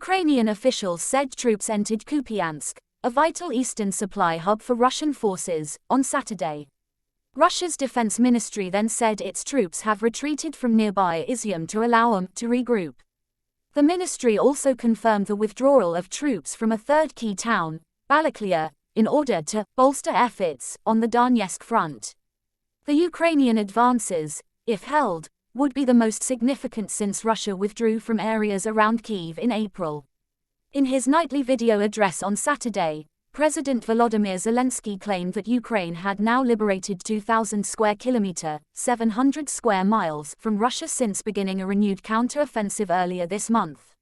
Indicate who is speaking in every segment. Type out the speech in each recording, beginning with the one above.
Speaker 1: Ukrainian officials said troops entered Kupiansk, a vital eastern supply hub for Russian forces, on Saturday. Russia's defense ministry then said its troops have retreated from nearby Izium to allow them to regroup. The ministry also confirmed the withdrawal of troops from a third key town, Balaklia, in order to bolster efforts on the Donetsk front. The Ukrainian advances, if held, would be the most significant since Russia withdrew from areas around Kyiv in April. In his nightly video address on Saturday, President Volodymyr Zelensky claimed that Ukraine had now liberated 2,000 square kilometers, 700 square miles, from Russia since beginning a renewed counter-offensive earlier this month.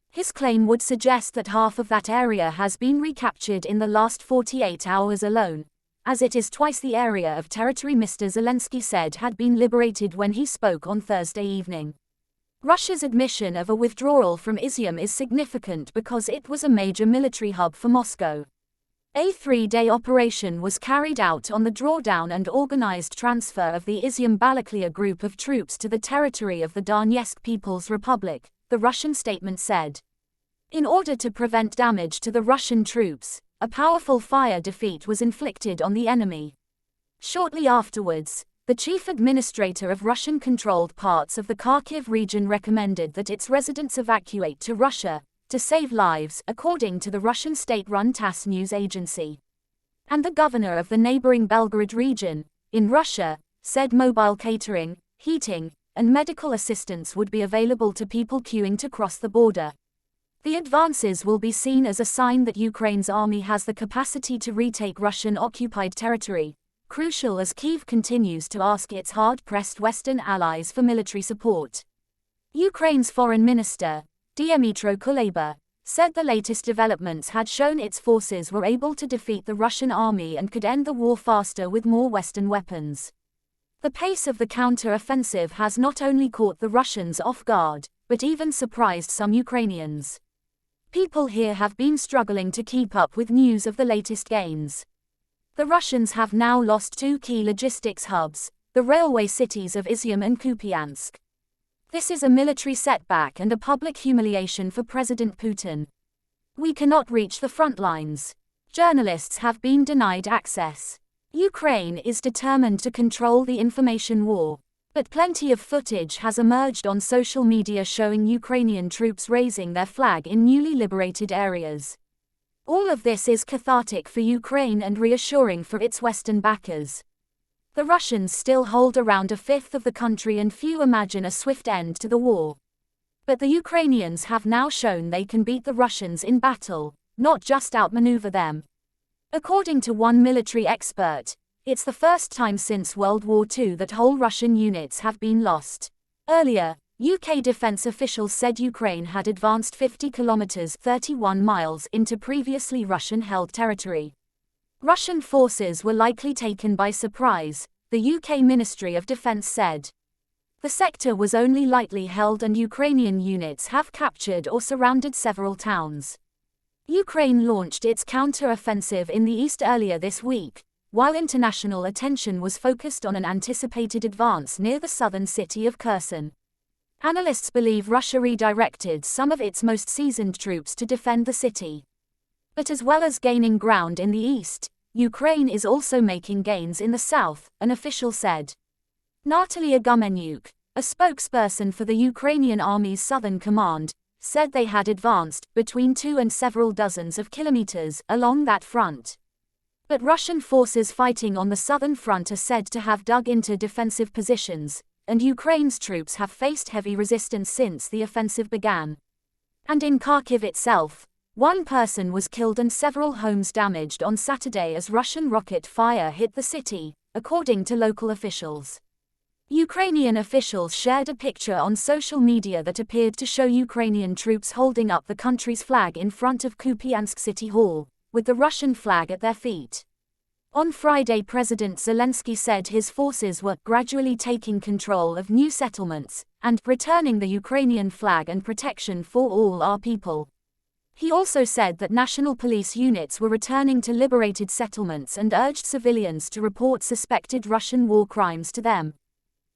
Speaker 1: His claim would suggest that half of that area has been recaptured in the last 48 hours alone, as it is twice the area of territory Mr. Zelensky said had been liberated when he spoke on Thursday evening. Russia's admission of a withdrawal from Izium is significant because it was a major military hub for Moscow. A three-day operation was carried out on the drawdown and organized transfer of the Izium-Balaklia group of troops to the territory of the Donetsk People's Republic, the Russian statement said. In order to prevent damage to the Russian troops, a powerful fire defeat was inflicted on the enemy. Shortly afterwards, the chief administrator of Russian-controlled parts of the Kharkiv region recommended that its residents evacuate to Russia, to save lives, according to the Russian state-run TASS news agency. And the governor of the neighboring Belgorod region, in Russia, said mobile catering, heating, and medical assistance would be available to people queuing to cross the border. The advances will be seen as a sign that Ukraine's army has the capacity to retake Russian-occupied territory, crucial as Kyiv continues to ask its hard-pressed Western allies for military support. Ukraine's foreign minister, Dmytro Kuleba, said the latest developments had shown its forces were able to defeat the Russian army and could end the war faster with more Western weapons. The pace of the counter-offensive has not only caught the Russians off guard, but even surprised some Ukrainians. People here have been struggling to keep up with news of the latest gains. The Russians have now lost two key logistics hubs, the railway cities of Izium and Kupiansk. This is a military setback and a public humiliation for President Putin. We cannot reach the front lines. Journalists have been denied access. Ukraine is determined to control the information war, but plenty of footage has emerged on social media showing Ukrainian troops raising their flag in newly liberated areas. All of this is cathartic for Ukraine and reassuring for its Western backers. The Russians still hold around a fifth of the country and few imagine a swift end to the war. But the Ukrainians have now shown they can beat the Russians in battle, not just outmaneuver them. According to one military expert, it's the first time since World War II that whole Russian units have been lost. Earlier, UK defense officials said Ukraine had advanced 50 kilometers (31 miles) into previously Russian-held territory. Russian forces were likely taken by surprise, the UK Ministry of Defense said. The sector was only lightly held and Ukrainian units have captured or surrounded several towns. Ukraine launched its counter-offensive in the east earlier this week, while international attention was focused on an anticipated advance near the southern city of Kherson. Analysts believe Russia redirected some of its most seasoned troops to defend the city. But as well as gaining ground in the east, Ukraine is also making gains in the south, an official said. Natalia Gumenyuk, a spokesperson for the Ukrainian Army's Southern Command, said they had advanced between 2 and several dozens of kilometers along that front. But Russian forces fighting on the southern front are said to have dug into defensive positions, and Ukraine's troops have faced heavy resistance since the offensive began. And in Kharkiv itself, one person was killed and several homes damaged on Saturday as Russian rocket fire hit the city, according to local officials. Ukrainian officials shared a picture on social media that appeared to show Ukrainian troops holding up the country's flag in front of Kupiansk City Hall, with the Russian flag at their feet. On Friday, President Zelensky said his forces were gradually taking control of new settlements and returning the Ukrainian flag and protection for all our people. He also said that national police units were returning to liberated settlements and urged civilians to report suspected Russian war crimes to them.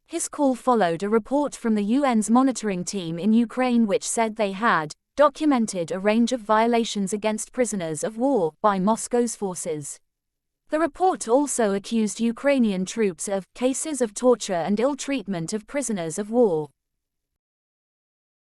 Speaker 1: His call followed a report from the UN's monitoring team in Ukraine which said they had documented a range of violations against prisoners of war by Moscow's forces. The report also accused Ukrainian troops of cases of torture and ill treatment of prisoners of war.